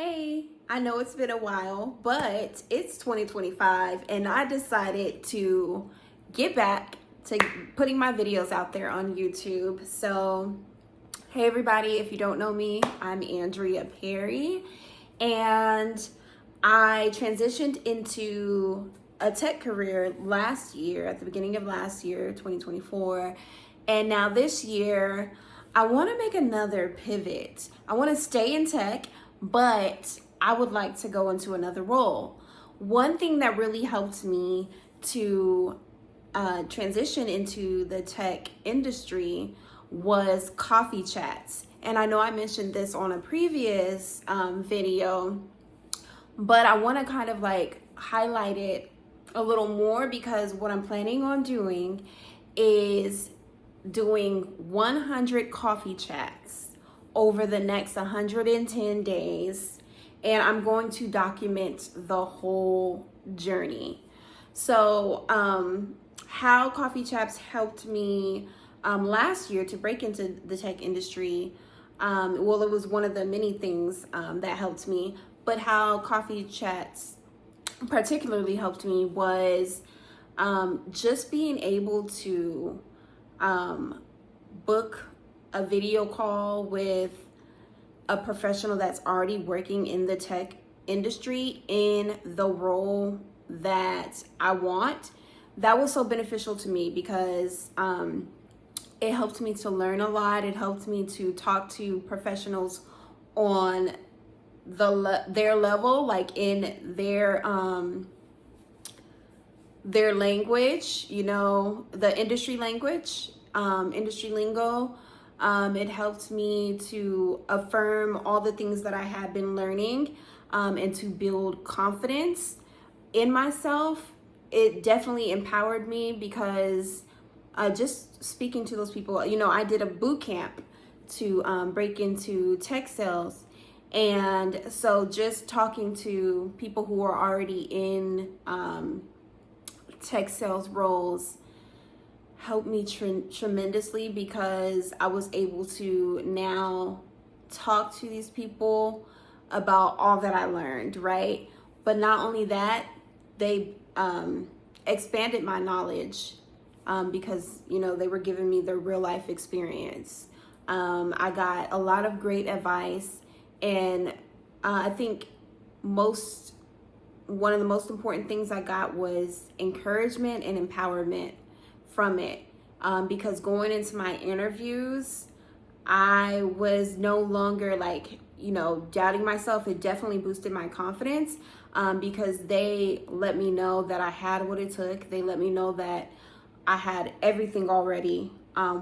Hey, I know it's been a while, but it's 2025 and I decided to get back to putting my videos out there on YouTube. So, hey everybody, if you don't know me, I'm Andrea Perry and I transitioned into a tech career last year, at the beginning of last year, 2024. And now this year, I want to make another pivot. I want to stay in tech, but I would like to go into another role. One thing that really helped me to transition into the tech industry was coffee chats. And I know I mentioned this on a previous video, but I want to kind of like highlight it a little more because what I'm planning on doing is doing 100 coffee chats over the next 110 days, and I'm going to document the whole journey. So how coffee chats helped me last year to break into the tech industry, well, it was one of the many things that helped me, but how coffee chats particularly helped me was just being able to book a video call with a professional that's already working in the tech industry in the role that I want. That was so beneficial to me because it helped me to learn a lot. It helped me to talk to professionals on their level, like in their language, you know, the industry language, industry lingo. It helped me to affirm all the things that I had been learning and to build confidence in myself. It definitely empowered me because just speaking to those people, you know, I did a boot camp to break into tech sales. And so just talking to people who are already in tech sales roles helped me tremendously because I was able to now talk to these people about all that I learned, right? But not only that, they expanded my knowledge because, you know, they were giving me their real life experience. I got a lot of great advice, and I think one of the most important things I got was encouragement and empowerment from it. Because going into my interviews, I was no longer like, you know, doubting myself. It definitely boosted my confidence because they let me know that I had what it took. They let me know that I had everything already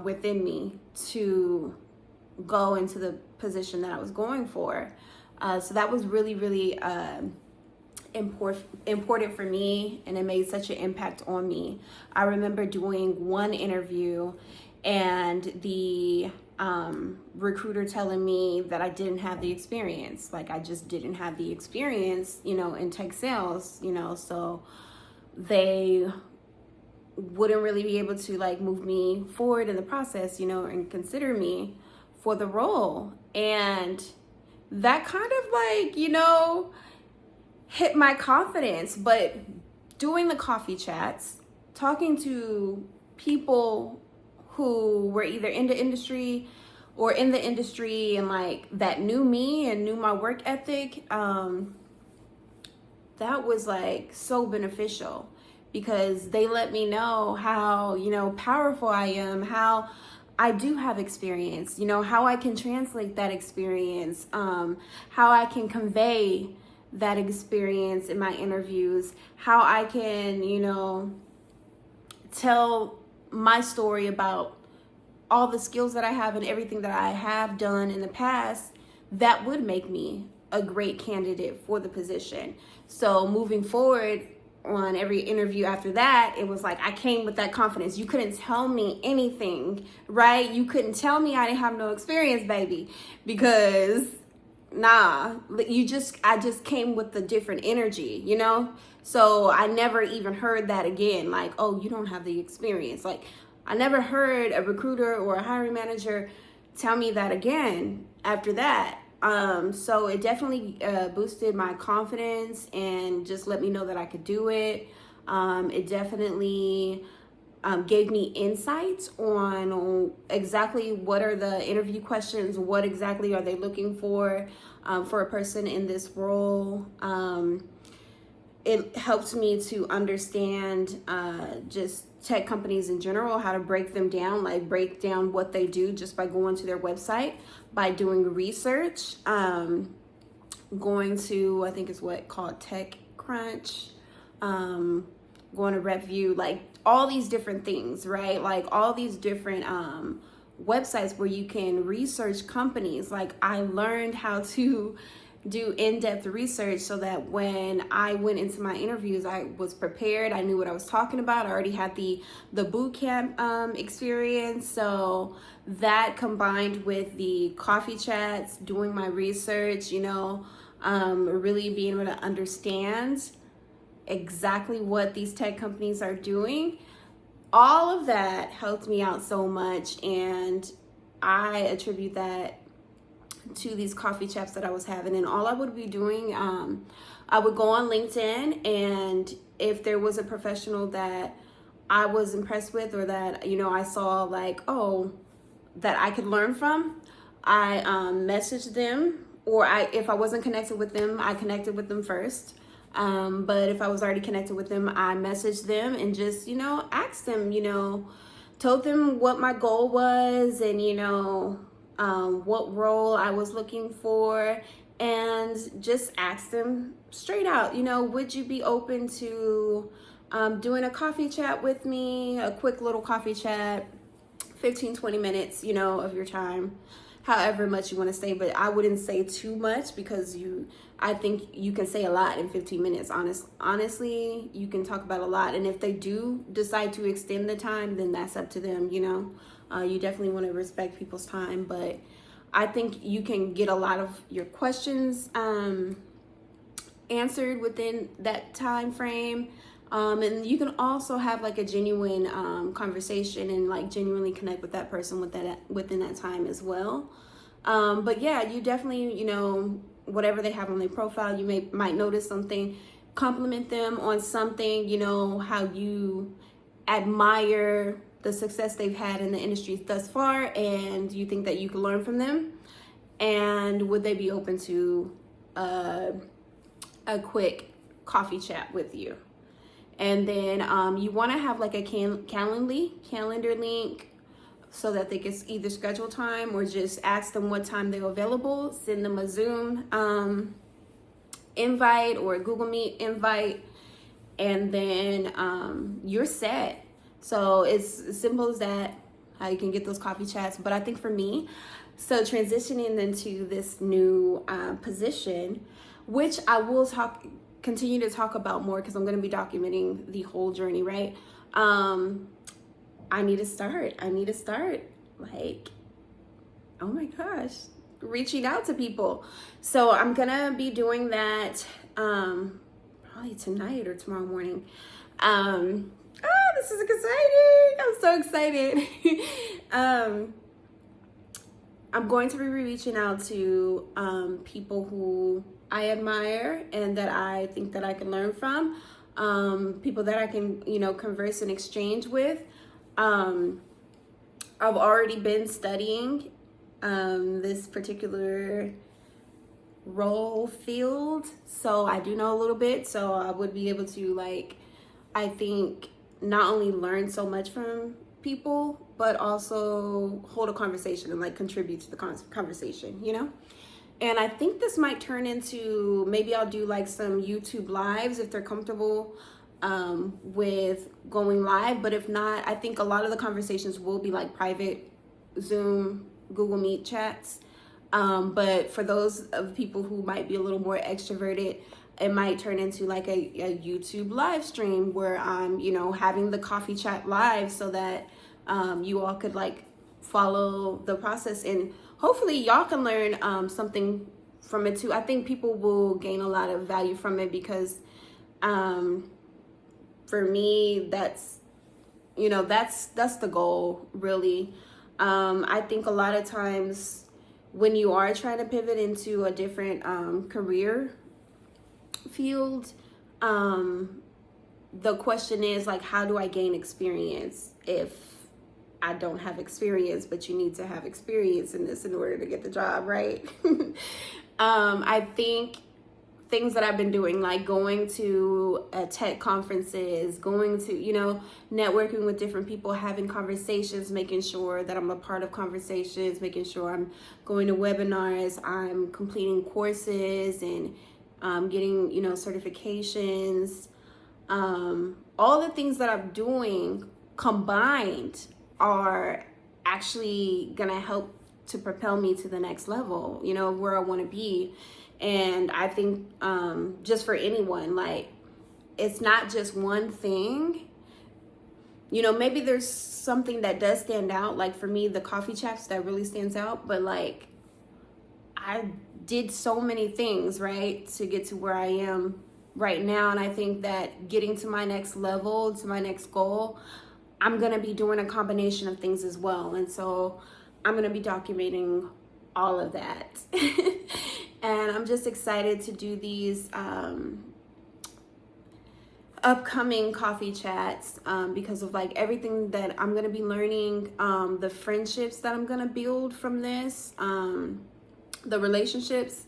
within me to go into the position that I was going for. So that was really, really important for me, and it made such an impact on me. I remember doing one interview and the recruiter telling me that I didn't have the experience. Like, I just didn't have the experience, you know, in tech sales, you know, so they wouldn't really be able to like move me forward in the process, you know, and consider me for the role. And that kind of like, you know, hit my confidence. But doing the coffee chats, talking to people who were either in the industry or in the industry and like that knew me and knew my work ethic, that was like so beneficial because they let me know how, you know, powerful I am, how I do have experience, you know, how I can translate that experience, how I can convey that experience in my interviews, how I can, you know, tell my story about all the skills that I have and everything that I have done in the past that would make me a great candidate for the position. So moving forward on every interview after that, it was like I came with that confidence. You couldn't tell me anything, right? You couldn't tell me I didn't have no experience, baby, because I just came with a different energy, you know? So I never even heard that again, like, oh, you don't have the experience. Like, I never heard a recruiter or a hiring manager tell me that again after that. So it definitely boosted my confidence and just let me know that I could do it. It definitely gave me insights on exactly what are the interview questions, what exactly are they looking for a person in this role. It helps me to understand just tech companies in general, how to break them down, like break down what they do just by going to their website, by doing research, going to, I think it's what called Tech Crunch, going to review, like all these different things, right? Like all these different websites where you can research companies. Like I learned how to do in-depth research so that when I went into my interviews, I was prepared. I knew what I was talking about. I already had the boot camp experience. So that combined with the coffee chats, doing my research, really being able to understand exactly what these tech companies are doing, all of that helped me out so much. And I attribute that to these coffee chats that I was having. And all I would be doing, I would go on LinkedIn, and if there was a professional that I was impressed with, or that I saw like, oh, that I could learn from, I messaged them, or if I wasn't connected with them, I connected with them first. But if I was already connected with them, I messaged them and just asked them, told them what my goal was, and what role I was looking for, and just asked them straight out, would you be open to doing a coffee chat with me, a quick little coffee chat, 15-20 minutes, of your time, however much you want to say. But I wouldn't say too much, because I think you can say a lot in 15 minutes. Honestly, you can talk about a lot. And if they do decide to extend the time, then that's up to them. You definitely want to respect people's time, but I think you can get a lot of your questions answered within that time frame. And you can also have like a genuine conversation and like genuinely connect with that person within that time as well. But yeah, you definitely, whatever they have on their profile, you might notice something, compliment them on something, how you admire the success they've had in the industry thus far, and you think that you can learn from them, and would they be open to a quick coffee chat with you. And then you want to have like a calendar link, so that they can either schedule time or just ask them what time they're available, send them a Zoom invite or a Google Meet invite, and then you're set. So it's as simple as that, how you can get those coffee chats. But I think for me, so transitioning into this new position, which I will continue to talk about more, because I'm going to be documenting the whole journey, right? I need to start like, oh my gosh, reaching out to people. So I'm going to be doing that probably tonight or tomorrow morning. This is exciting. I'm so excited. I'm going to be reaching out to people who I admire and that I think that I can learn from, people that I can, converse and exchange with. I've already been studying this particular role field, so I do know a little bit. So I would be able to, I think, not only learn so much from people, but also hold a conversation and contribute to the conversation, And I think this might turn into, maybe I'll do some YouTube lives if they're comfortable with going live. But if not, I think a lot of the conversations will be private Zoom, Google Meet chats. But for those of people who might be a little more extroverted, it might turn into a YouTube live stream where I'm, having the coffee chat live, so that you all could follow the process, and hopefully y'all can learn something from it too. I think people will gain a lot of value from it, because for me, that's the goal, really. I think a lot of times when you are trying to pivot into a different career field, the question is like, how do I gain experience if I don't have experience? But you need to have experience in this in order to get the job, right? I think things that I've been doing, like going to tech conferences, going to, you know, networking with different people, having conversations, making sure that I'm a part of conversations, making sure I'm going to webinars, I'm completing courses and getting, you know, certifications. All the things that I'm doing combined are actually gonna help to propel me to the next level, you know, where I want to be. And I think just for anyone, like, it's not just one thing. You know, maybe there's something that does stand out. Like for me, the coffee chats, that really stands out. But like, I did so many things, right, to get to where I am right now. And I think that getting to my next level, to my next goal, I'm going to be doing a combination of things as well. And so I'm going to be documenting all of that. And I'm just excited to do these upcoming coffee chats because of like everything that I'm going to be learning, the friendships that I'm going to build from this, the relationships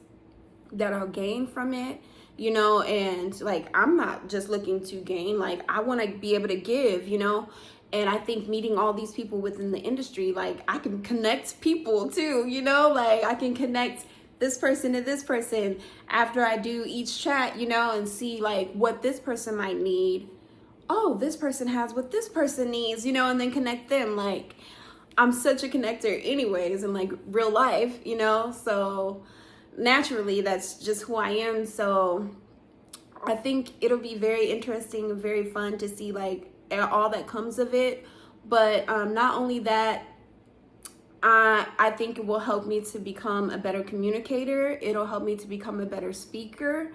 that I'll gain from it, you know. And like, I'm not just looking to gain, like I want to be able to give, you know. And I think meeting all these people within the industry, like I can connect people too, you know, like I can connect this person to this person after I do each chat, you know, and see like what this person might need. Oh, this person has what this person needs, you know, and then connect them. Like, I'm such a connector anyways in like real life, you know, so naturally that's just who I am. So I think it'll be very interesting and very fun to see like all that comes of it. But not only that, I think it will help me to become a better communicator. It'll help me to become a better speaker.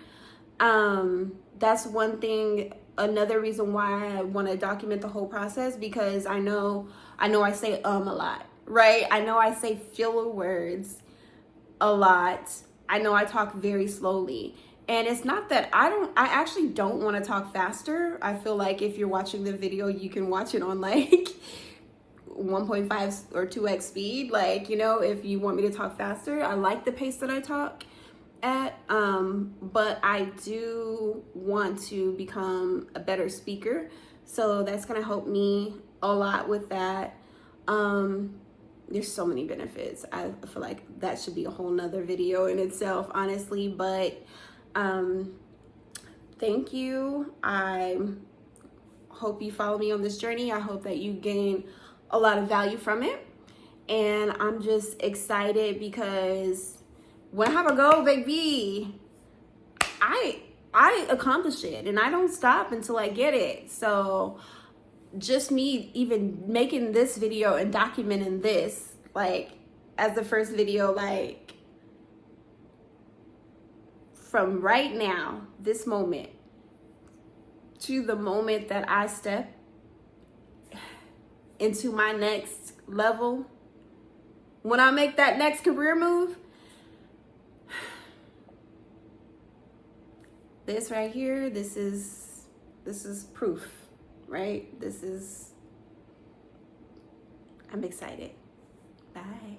That's one thing, another reason why I want to document the whole process, because I know I say a lot, right? I know I say filler words a lot. I know I talk very slowly. And it's not that I actually don't want to talk faster. I feel like if you're watching the video, you can watch it on like 1.5 or 2x speed, like, you know, if you want me to talk faster. I like the pace that I talk at, but I do want to become a better speaker, so that's gonna help me a lot with that. There's so many benefits. I feel like that should be a whole nother video in itself, honestly. But thank you. I hope you follow me on this journey. I hope that you gain a lot of value from it. And I'm just excited because when I have a goal, baby, I accomplish it, and I don't stop until I get it. So just me even making this video and documenting this, like as the first video, like from right now, this moment, to the moment that I step into my next level, when I make that next career move, this right here, this is proof, right? I'm excited. Bye.